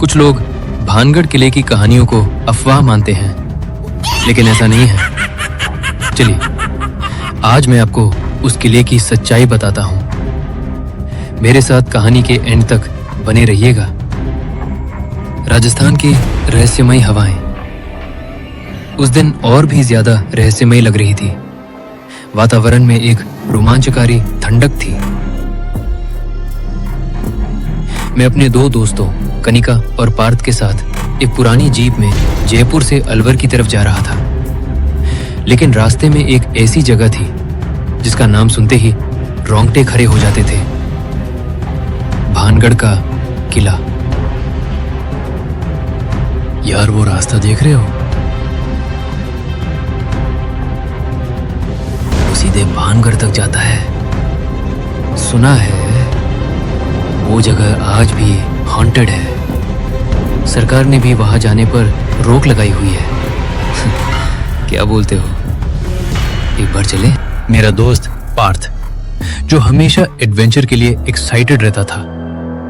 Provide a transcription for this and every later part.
कुछ लोग भानगढ़ किले की कहानियों को अफवाह मानते हैं, लेकिन ऐसा नहीं है। चलिए, आज मैं आपको उस किले की सच्चाई बताता हूं। मेरे साथ कहानी के एंड तक बने रहिएगा। राजस्थान की रहस्यमयी हवाएं उस दिन और भी ज्यादा रहस्यमयी लग रही थी। वातावरण में एक रोमांचकारी ठंडक थी। मैं अपने दो दोस्तों कनिका और पार्थ के साथ एक पुरानी जीप में जयपुर से अलवर की तरफ जा रहा था। लेकिन रास्ते में एक ऐसी जगह थी जिसका नाम सुनते ही रोंगटे खड़े हो जाते थे। भानगढ़ का किला। यार, वो रास्ता देख रहे हो? वो सीधे भानगढ़ तक जाता है। सुना है वो जगह आज भी हॉन्टेड है। सरकार ने भी वहां जाने पर रोक लगाई हुई है। क्या बोलते हो, एक बार चले? मेरा दोस्त पार्थ, जो हमेशा एडवेंचर के लिए एक्साइटेड रहता था,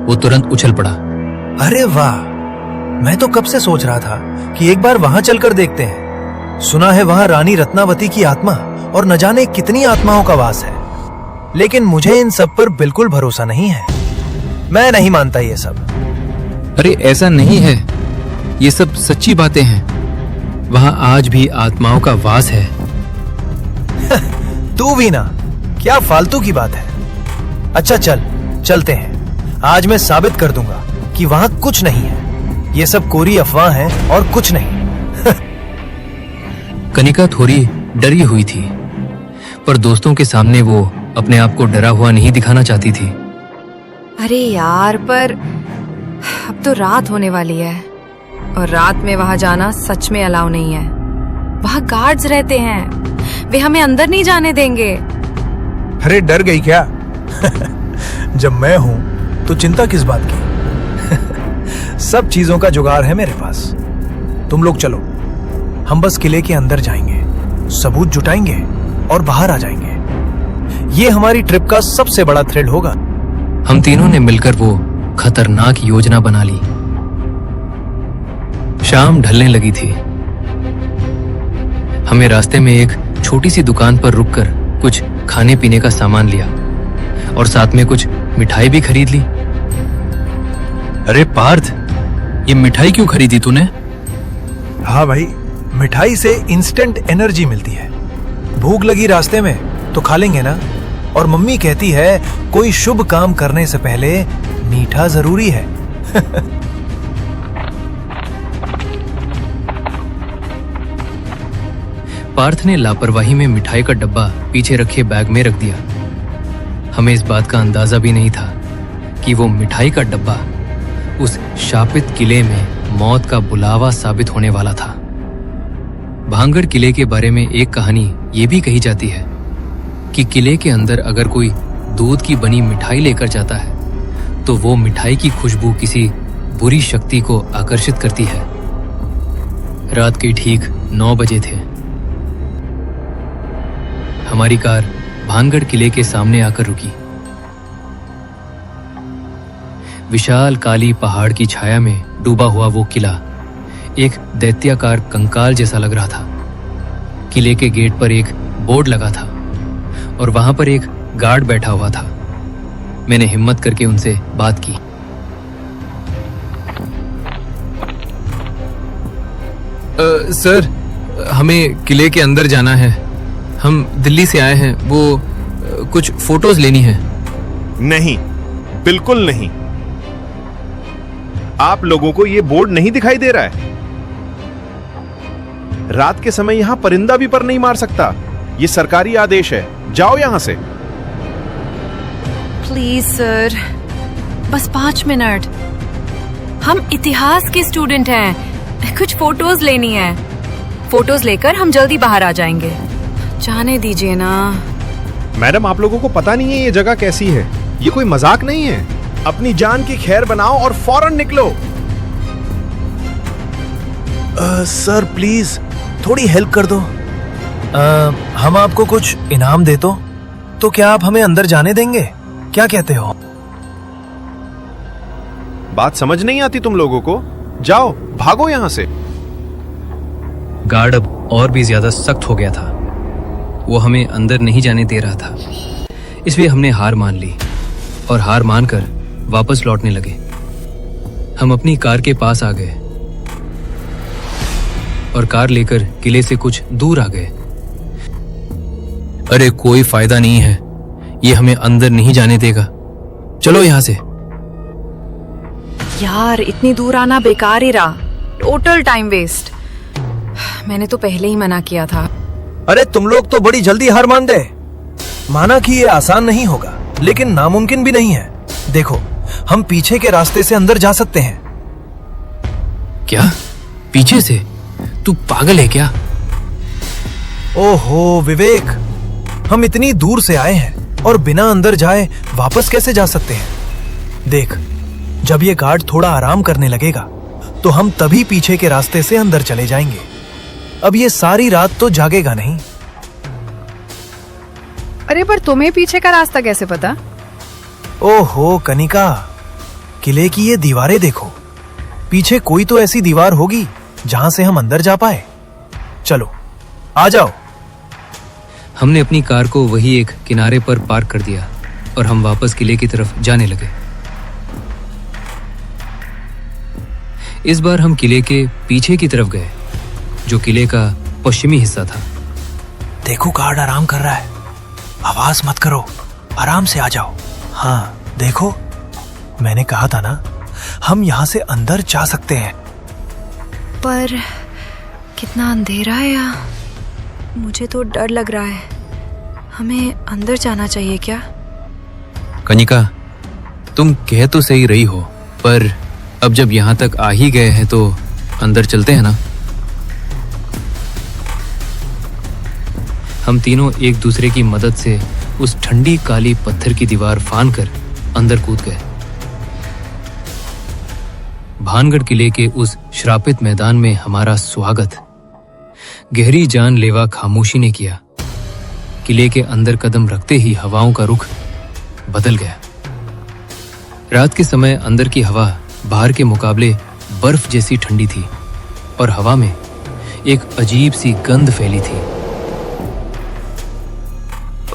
वो तुरंत उछल पड़ा। अरे वाह, मैं तो कब से सोच रहा था कि एक बार वहां चलकर देखते हैं। सुना है वहां रानी रत्नावती की आत्मा और न जाने कितनी आत्माओं का वास है। लेकिन मुझे इन सब पर बिल्कुल भरोसा नहीं है। मैं नहीं मानता ये सब। अरे ऐसा नहीं है, ये सब सच्ची बातें हैं। वहां आज भी आत्माओं का वास है। तू भी ना, क्या फालतू की बात है। अच्छा चलते हैं। आज मैं साबित कर दूंगा कि वहां कुछ नहीं है। ये सब कोरी अफवाह है और कुछ नहीं। कनिका थोड़ी डरी हुई थी, पर दोस्तों के सामने वो अपने आप को डरा हुआ नहीं दिखाना चाहती थी। अरे यार, पर अब तो रात होने वाली है और रात में वहां जाना सच में अलाउ नहीं है। वहां गार्ड्स रहते हैं, वे हमें अंदर नहीं जाने देंगे। अरे डर गई क्या? जब मैं हूं तो चिंता किस बात की? सब चीजों का जुगाड़ है मेरे पास। तुम लोग चलो, हम बस किले के अंदर जाएंगे, सबूत जुटाएंगे और बाहर आ जाएंगे। ये हमारी ट्रिप का सबसे बड़ा थ्रिल होगा। हम तीनों ने मिलकर वो खतरनाक योजना बना ली। शाम ढलने लगी थी। हमें रास्ते में एक छोटी सी दुकान पर रुककर कुछ खाने पीने का सामान लिया और साथ में कुछ मिठाई भी खरीद ली। अरे पार्थ, ये मिठाई क्यों खरीदी तूने? हाँ भाई, मिठाई से इंस्टेंट एनर्जी मिलती है। भूख लगी रास्ते में तो खा लेंगे ना। और मम्मी कहती है कोई शुभ काम करने से पहले मीठा जरूरी है। पार्थ ने लापरवाही में मिठाई का डब्बा पीछे रखे बैग में रख दिया। हमें इस बात का अंदाजा भी नहीं था कि वो मिठाई का डब्बा उस शापित किले में मौत का बुलावा साबित होने वाला था। भानगढ़ किले के बारे में एक कहानी ये भी कही जाती है कि किले के अंदर अगर कोई दूध की बनी मिठाई लेकर जाता है तो वो मिठाई की खुशबू किसी बुरी शक्ति को आकर्षित करती है। रात के ठीक 9 बजे थे। हमारी कार भानगढ़ किले के सामने आकर रुकी। विशाल काली पहाड़ की छाया में डूबा हुआ वो किला एक दैत्याकार कंकाल जैसा लग रहा था। किले के गेट पर एक बोर्ड लगा था और वहां पर एक गार्ड बैठा हुआ था। मैंने हिम्मत करके उनसे बात की। सर, हमें किले के अंदर जाना है। हम दिल्ली से आए हैं। वो कुछ फोटोज लेनी है। नहीं, बिल्कुल नहीं। आप लोगों को ये बोर्ड नहीं दिखाई दे रहा है? रात के समय यहां परिंदा भी पर नहीं मार सकता। ये सरकारी आदेश है। जाओ यहां से। प्लीज सर, बस 5 मिनट। हम इतिहास के स्टूडेंट हैं, कुछ फोटोज लेनी है। फोटोज लेकर हम जल्दी बाहर आ जाएंगे। जाने दीजिए ना। मैडम, आप लोगों को पता नहीं है ये जगह कैसी है। ये कोई मजाक नहीं है। अपनी जान की खैर बनाओ और फौरन निकलो। सर प्लीज थोड़ी हेल्प कर दो। हम आपको कुछ इनाम दे तो क्या आप हमें अंदर जाने देंगे? क्या कहते हो? बात समझ नहीं आती तुम लोगों को? जाओ, भागो यहां से। गार्ड अब और भी ज्यादा सख्त हो गया था। वो हमें अंदर नहीं जाने दे रहा था, इसलिए हमने हार मान ली और हार मानकर वापस लौटने लगे। हम अपनी कार के पास आ गए और कार लेकर किले से कुछ दूर आ गए। अरे कोई फायदा नहीं है, ये हमें अंदर नहीं जाने देगा, चलो यहां से। यार इतनी दूर आना बेकार ही रहा, टोटल टाइम वेस्ट। मैंने तो पहले ही मना किया था। अरे तुम लोग तो बड़ी जल्दी हार मान गए। माना कि ये आसान नहीं होगा, लेकिन नामुमकिन भी नहीं है। देखो, हम पीछे के रास्ते से अंदर जा सकते हैं। क्या? पीछे से? तू पागल है क्या? ओहो विवेक, हम इतनी दूर से आए हैं और बिना अंदर जाए वापस कैसे जा सकते हैं? देख, जब ये गार्ड थोड़ा आराम करने लगेगा तो हम तभी पीछे के रास्ते से अंदर चले जाएंगे। अब ये सारी रात तो जागेगा नहीं। अरे पर तुम्हें पीछे का रास्ता कैसे पता? ओहो कनिका, किले की ये दीवारें देखो। पीछे कोई तो ऐसी दीवार होगी जहां से हम अंदर जा पाए। चलो आ जाओ। हमने अपनी कार को वही एक किनारे पर पार्क कर दिया और हम वापस किले की तरफ जाने लगे। इस बार हम किले के पीछे की तरफ गए, जो किले का पश्चिमी हिस्सा था। देखो गार्ड आराम कर रहा है, आवाज मत करो, आराम से आ जाओ। हाँ देखो, मैंने कहा था ना, हम यहाँ से अंदर जा सकते हैं। पर कितना अंधेरा है यहाँ, मुझे तो डर लग रहा है। हमें अंदर जाना चाहिए क्या? कनिका, तुम कह तो सही रही हो, पर अब जब यहाँ तक आ ही गए हैं तो अंदर चलते हैं ना। हम तीनों एक दूसरे की मदद से उस ठंडी काली पत्थर की दीवार फांदकर अंदर कूद गए। भानगढ़ किले के उस श्रापित मैदान में हमारा स्वागत गहरी जानलेवा खामोशी ने किया। किले के अंदर कदम रखते ही हवाओं का रुख बदल गया। रात के समय अंदर की हवा बाहर के मुकाबले बर्फ जैसी ठंडी थी और हवा में एक अजीब सी गंध फैली थी।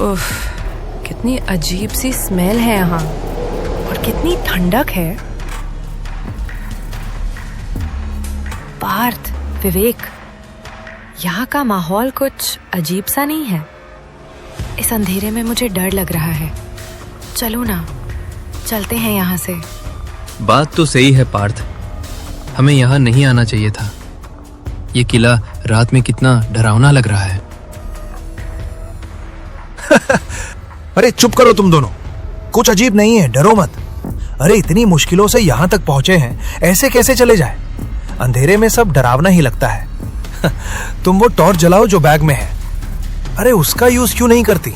उफ, कितनी अजीब सी स्मेल है यहाँ और कितनी ठंडक है। पार्थ, विवेक, यहाँ का माहौल कुछ अजीब सा नहीं है? इस अंधेरे में मुझे डर लग रहा है। चलो ना, चलते हैं यहाँ से। बात तो सही है पार्थ, हमें यहाँ नहीं आना चाहिए था। ये किला रात में कितना डरावना लग रहा है। अरे चुप करो तुम दोनों, कुछ अजीब नहीं है, डरो मत। अरे इतनी मुश्किलों से यहाँ तक पहुंचे हैं, ऐसे कैसे चले जाए? अंधेरे में सब डरावना ही लगता है। तुम वो टॉर्च जलाओ जो बैग में है। अरे उसका यूज क्यों नहीं करती?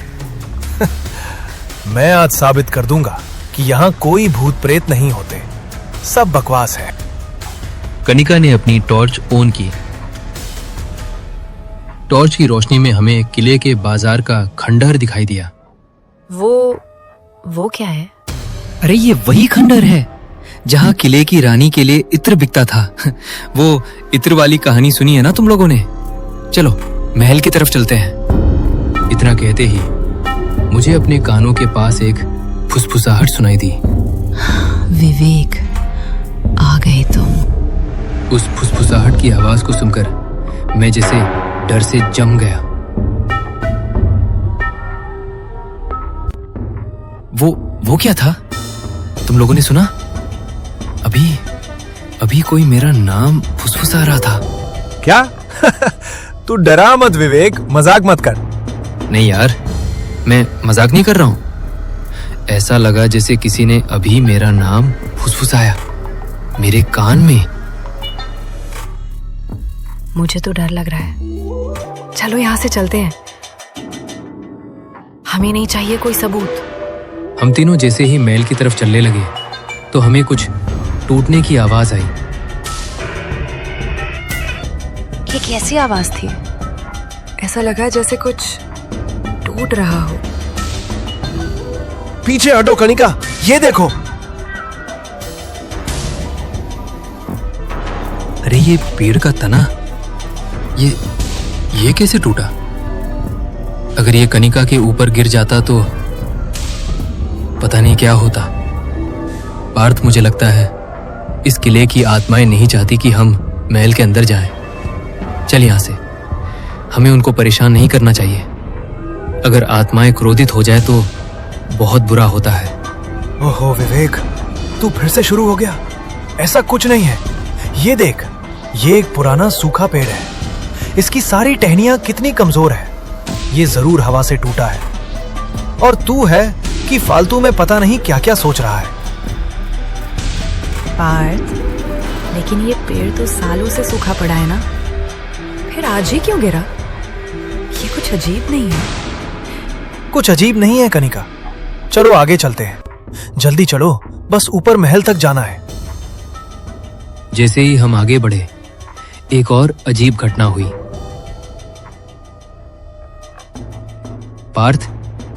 मैं आज साबित कर दूंगा कि यहाँ कोई भूत प्रेत नहीं होते, सब बकवास है। कनिका ने अपनी टॉर्च ऑन की। टॉर्च की रोशनी में हमें किले के बाजार का खंडहर दिखाई दिया। वो क्या है? अरे ये वही खंडहर है जहाँ किले की रानी के लिए इत्र बिकता था। वो इत्र वाली कहानी सुनी है ना तुम लोगों ने? चलो महल की तरफ चलते हैं। इतना कहते ही मुझे अपने कानों के पास एक फुसफुसाहट सुनाई दी। विवेक, आ गए तुम। उस फुसफुसाहट की आवाज को सुनकर मैं जैसे डर से जम गया। वो क्या था? तुम लोगों ने सुना? अभी कोई मेरा नाम फुसफुसा रहा था। क्या? तू डरा मत विवेक, मजाक मत कर। नहीं यार, मैं मजाक नहीं कर रहा हूं। ऐसा लगा जैसे किसी ने अभी मेरा नाम फुसफुसाया मेरे कान में। मुझे तो डर लग रहा है। चलो यहाँ से चलते हैं। हमें नहीं चाहिए कोई सबूत। हम तीनों जैसे ही महल की तरफ चलने लगे तो हमें कुछ टूटने की आवाज आई। ये कैसी आवाज थी? ऐसा लगा जैसे कुछ टूट रहा हो। पीछे हटो कनिका, ये देखो। अरे ये पेड़ का तना, ये कैसे टूटा? अगर ये कनिका के ऊपर गिर जाता तो पता नहीं क्या होता। पार्थ, मुझे लगता है इस किले की आत्माएं नहीं चाहती कि हम महल के अंदर जाएं। चल यहाँ से, हमें उनको परेशान नहीं करना चाहिए। अगर आत्माएं क्रोधित हो जाए तो बहुत बुरा होता है। ओहो विवेक, तू फिर से शुरू हो गया। ऐसा कुछ नहीं है। ये देख, ये एक पुराना सूखा पेड़ है। इसकी सारी टहनियां कितनी कमजोर है। ये जरूर हवा से टूटा है। और तू है कि फालतू में पता नहीं क्या क्या सोच रहा है। पार्थ, लेकिन ये पेड़ तो सालों से सूखा पड़ा है ना, फिर आज ही क्यों गिरा? ये कुछ अजीब नहीं है। कुछ अजीब नहीं है कनिका। चलो आगे चलते हैं। जल्दी चलो, बस ऊपर महल तक जाना है। जैसे ही हम आगे बढ़े, एक और अजीब घटना हुई। पार्थ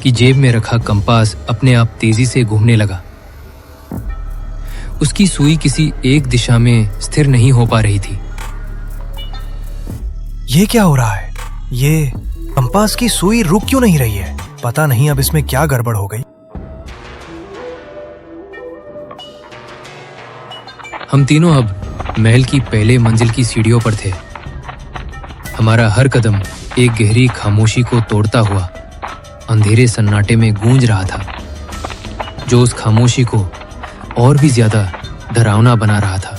की जेब में रखा कंपास अपने आप तेजी से घूमने लगा। उसकी सुई किसी एक दिशा में स्थिर नहीं हो पा रही थी। ये क्या हो रहा है? ये कंपास की सुई रुक क्यों नहीं रही है? पता नहीं अब इसमें क्या गड़बड़ हो गई। हम तीनों अब महल की पहले मंजिल की सीढ़ियों पर थे। हमारा हर कदम एक गहरी खामोशी को तोड़ता हुआ अंधेरे सन्नाटे में गूंज रहा था, जो उस खामोशी को और भी ज्यादा डरावना बना रहा था।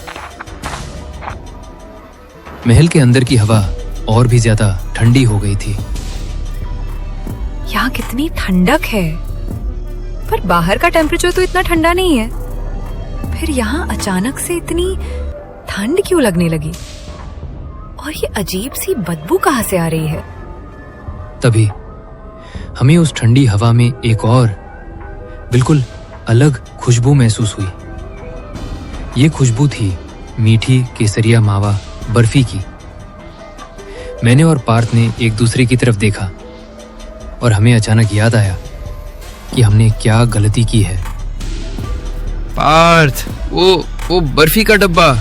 महल के अंदर की हवा और भी ज्यादा ठंडी हो गई थी। यहाँ कितनी ठंडक है, पर बाहर का टेम्परेचर तो इतना ठंडा नहीं है। फिर यहाँ अचानक से इतनी ठंड क्यों लगने लगी? और ये अजीब सी बदबू कहाँ से आ रही है? तभी हमें उस ठंडी हवा में एक और बिल्कुल अलग खुशबू महसूस हुई। ये खुशबू थी मीठी केसरिया मावा बर्फी की। मैंने और पार्थ ने एक दूसरे की तरफ देखा और हमें अचानक याद आया कि हमने क्या गलती की है। पार्थ, वो बर्फी का डब्बा।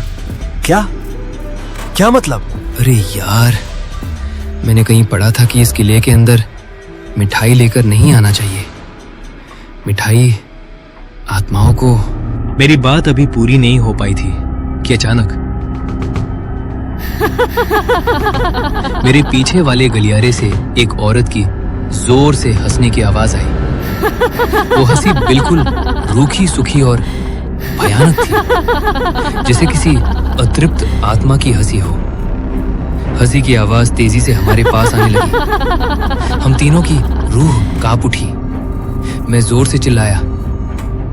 क्या मतलब? अरे यार, मैंने कहीं पढ़ा था कि इस किले के अंदर मिठाई लेकर नहीं आना चाहिए। मिठाई आत्माओं को। मेरी बात अभी पूरी नहीं हो पाई थी कि अचानक मेरे पीछे वाले गलियारे से एक औरत की जोर से हंसने की आवाज आई। वो हंसी बिल्कुल रूखी सूखी और भयानक थी, जैसे किसी अतृप्त आत्मा की हंसी हो। हंसी की आवाज तेजी से हमारे पास आने लगी। हम तीनों की रूह कांप उठी। मैं जोर से चिल्लाया,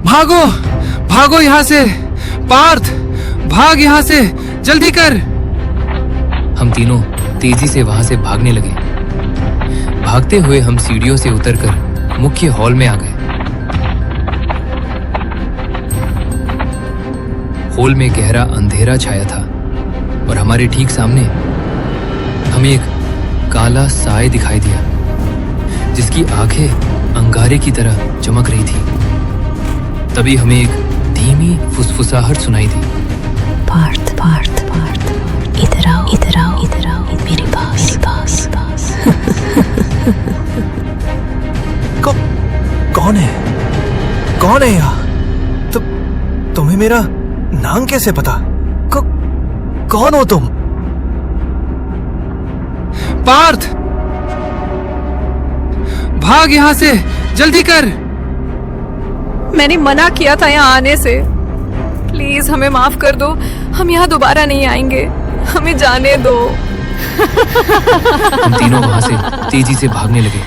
भागो, भागो यहाँ से! पार्थ, भाग यहाँ से! जल्दी कर! हम तीनों तेजी से वहां से भागने लगे। भागते हुए हम सीढ़ियों से उतरकर मुख्य हॉल में आ गए। हॉल में गहरा अंधेरा छाया था और हमारे ठीक सामने हमें एक काला साय दिखाई दिया, जिसकी आंखें अंगारे की तरह चमक रही थी। तभी हमें एक धीमी फुसफुसाहट सुनाई दी। पार्थ, पार्थ, पार्थ, इधर आओ, इधर आओ, इधर आओ, मेरे पास, मेरे पास, पास। कौन है? कौन है यहाँ? तुम्हें मेरा नाम कैसे पता? कौन हो तुम? पार्थ, भाग यहाँ से! जल्दी कर! मैंने मना किया था यहाँ आने से। प्लीज हमें माफ कर दो। हम यहाँ दोबारा नहीं आएंगे। हमें जाने दो। हम तीनों वहां से तेजी से भागने लगे।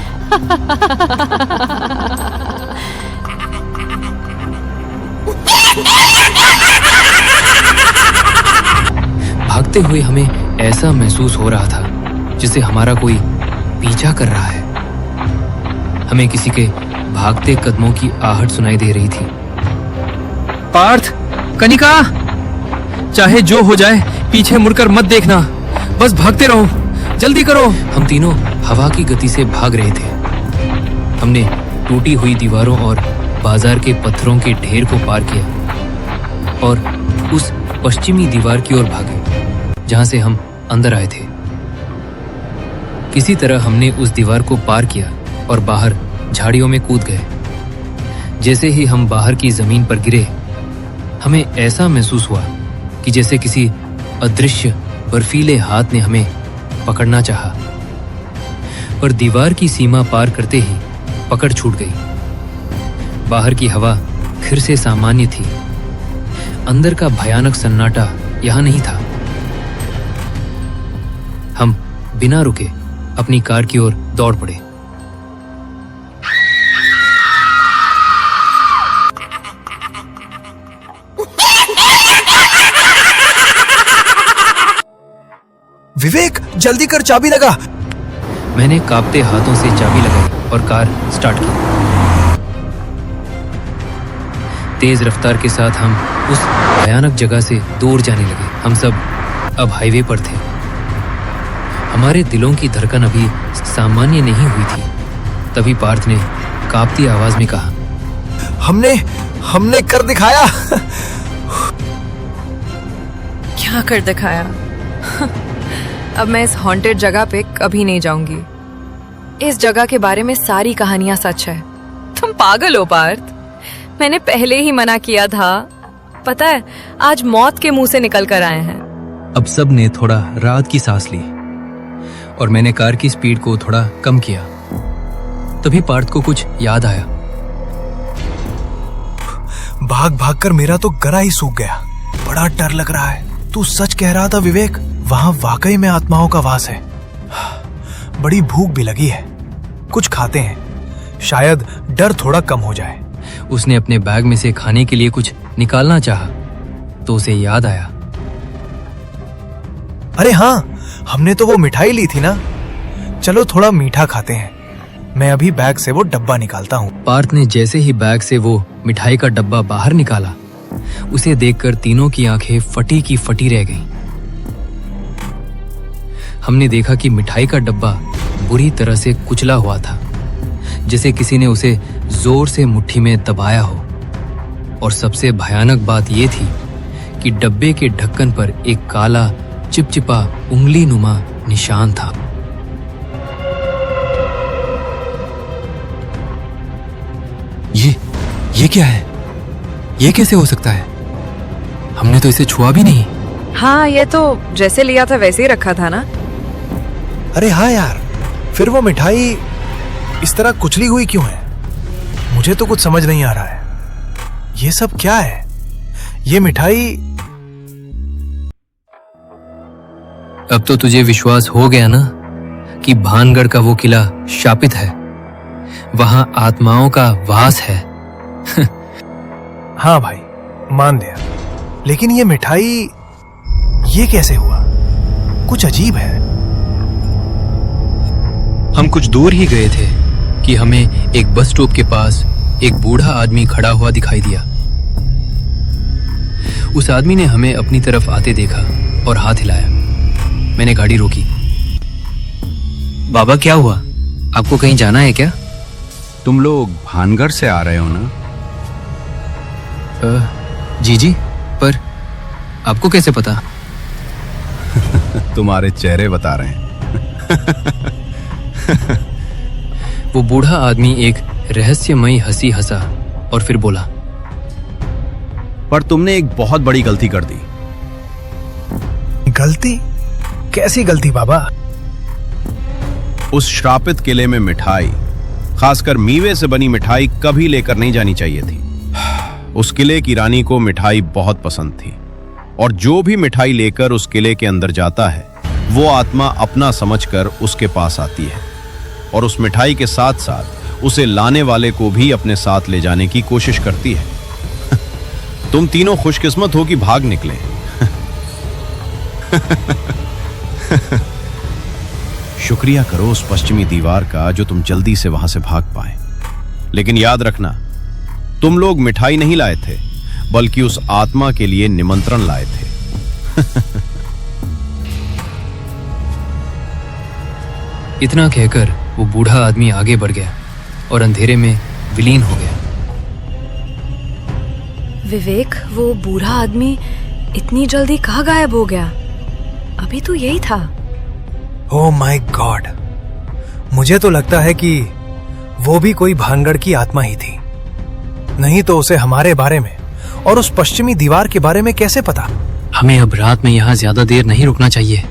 भागते हुए हमें ऐसा महसूस हो रहा था जैसे हमारा कोई पीछा कर रहा है। हमें किसी के भागते कदमों की आहट सुनाई दे रही थी। पार्थ, कनिका, चाहे जो हो जाए पीछे मुड़कर मत देखना। बस भागते रहो, जल्दी करो। हम तीनों हवा की गति से भाग रहे थे। हमने टूटी हुई दीवारों और बाजार के पत्थरों के ढेर को पार किया और उस पश्चिमी दीवार की ओर भागे। जहां से हम अंदर आए थे। किसी तरह हमने उस दीवार को पार किया और बाहर झाड़ियों में कूद गए। जैसे ही हम बाहर की जमीन पर गिरे, हमें ऐसा महसूस हुआ कि जैसे किसी अदृश्य बर्फीले हाथ ने हमें पकड़ना चाहा, पर दीवार की सीमा पार करते ही पकड़ छूट गई। बाहर की हवा फिर से सामान्य थी। अंदर का भयानक सन्नाटा यहां नहीं था। हम बिना रुके अपनी कार की ओर दौड़ पड़े। विवेक, जल्दी कर, चाबी लगा। मैंने कांपते हाथों से चाबी लगाई और कार स्टार्ट की। तेज रफ्तार के साथ हम उस भयानक जगह से दूर जाने लगे। हम सब अब हाईवे पर थे। हमारे दिलों की धड़कन अभी सामान्य नहीं हुई थी। तभी पार्थ ने कांपती आवाज में कहा, हमने कर दिखाया। क्या कर दिखाया? अब मैं इस हॉन्टेड जगह पे कभी नहीं जाऊंगी। इस जगह के बारे में सारी कहानियां सच है। तुम पागल हो पार्थ। मैंने पहले ही मना किया था। पता है, आज मौत के मुंह से निकल कर आए हैं। अब सब ने थोड़ा राहत की सांस ली और मैंने कार की स्पीड को थोड़ा कम किया। तभी पार्थ को कुछ याद आया। भाग भाग कर मेरा तो गला ही सूख गया। बड़ा डर लग रहा है। तू सच कह रहा था विवेक, वहां वाकई में आत्माओं का वास है। बड़ी भूख भी लगी है, कुछ खाते हैं, शायद डर थोड़ा कम हो जाए। उसने अपने बैग में से खाने के लिए कुछ निकालना चाहा तो उसे याद आया, अरे हाँ, हमने तो वो मिठाई ली थी ना। चलो थोड़ा मीठा खाते हैं। मैं अभी बैग से वो डब्बा निकालता हूँ। पार्थ ने जैसे ही बैग से वो मिठाई का डब्बा बाहर निकाला, उसे देखकर तीनों की आंखें फटी की फटी रह गईं। हमने देखा कि मिठाई का डब्बा बुरी तरह से कुचला हुआ था, जैसे किसी ने उसे जोर से मुट्ठी में दबाया हो। और सबसे भयानक बात यह थी कि डब्बे के ढक्कन पर एक काला चिपचिपा उंगली नुमा निशान था। ये क्या है? ये कैसे हो सकता है? हमने तो इसे छुआ भी नहीं। हाँ, ये तो जैसे लिया था वैसे ही रखा था ना। अरे हाँ यार, फिर वो मिठाई इस तरह कुचली हुई क्यों है? मुझे तो कुछ समझ नहीं आ रहा है। ये सब क्या है? ये मिठाई। अब तो तुझे विश्वास हो गया ना कि भानगढ़ का वो किला शापित है, वहां आत्माओं का वास है। हाँ भाई, मान लिया। लेकिन ये मिठाई, ये कैसे हुआ? कुछ अजीब है। हम कुछ दूर ही गए थे कि हमें एक बस स्टॉप के पास एक बूढ़ा आदमी खड़ा हुआ दिखाई दिया। उस आदमी ने हमें अपनी तरफ आते देखा और हाथ हिलाया। मैंने गाड़ी रोकी। बाबा, क्या हुआ? आपको कहीं जाना है क्या? तुम लोग भानगढ़ से आ रहे हो ना? जी, पर आपको कैसे पता? तुम्हारे चेहरे बता रहे हैं। वो बूढ़ा आदमी एक रहस्यमयी हंसी हंसा और फिर बोला, पर तुमने एक बहुत बड़ी गलती कर दी। गलती? कैसी गलती बाबा? उस श्रापित किले में मिठाई, खासकर मीवे से बनी मिठाई कभी लेकर नहीं जानी चाहिए थी। उस किले की रानी को मिठाई बहुत पसंद थी और जो भी मिठाई लेकर उस किले के अंदर जाता है, वो आत्मा अपना समझकर उसके पास आती है और उस मिठाई के साथ साथ उसे लाने वाले को भी अपने साथ ले जाने की कोशिश करती है। तुम तीनों खुशकिस्मत हो कि भाग निकले। शुक्रिया करो उस पश्चिमी दीवार का जो तुम जल्दी से वहां से भाग पाए। लेकिन याद रखना, तुम लोग मिठाई नहीं लाए थे, बल्कि उस आत्मा के लिए निमंत्रण लाए थे। इतना कहकर वो बूढ़ा आदमी आगे बढ़ गया और अंधेरे में विलीन हो गया। विवेक, वो बूढ़ा आदमी इतनी जल्दी कहाँ गायब हो गया? अभी तो यही था। ओह माय गॉड, मुझे तो लगता है कि वो भी कोई भानगढ़ की आत्मा ही थी, नहीं तो उसे हमारे बारे में और उस पश्चिमी दीवार के बारे में कैसे पता। हमें अब रात में यहाँ ज्यादा देर नहीं रुकना चाहिए।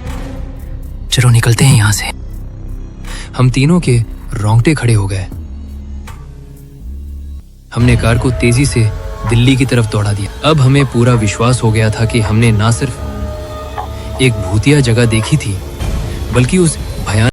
चलो निकलते हैं यहाँ से। हम तीनों के रोंगटे खड़े हो गए। हमने कार को तेजी से दिल्ली की तरफ दौड़ा दिया। अब हमें पूरा विश्वास हो गया था कि हमने ना सिर्फ एक भूतिया जगह देखी थी, बल्कि उस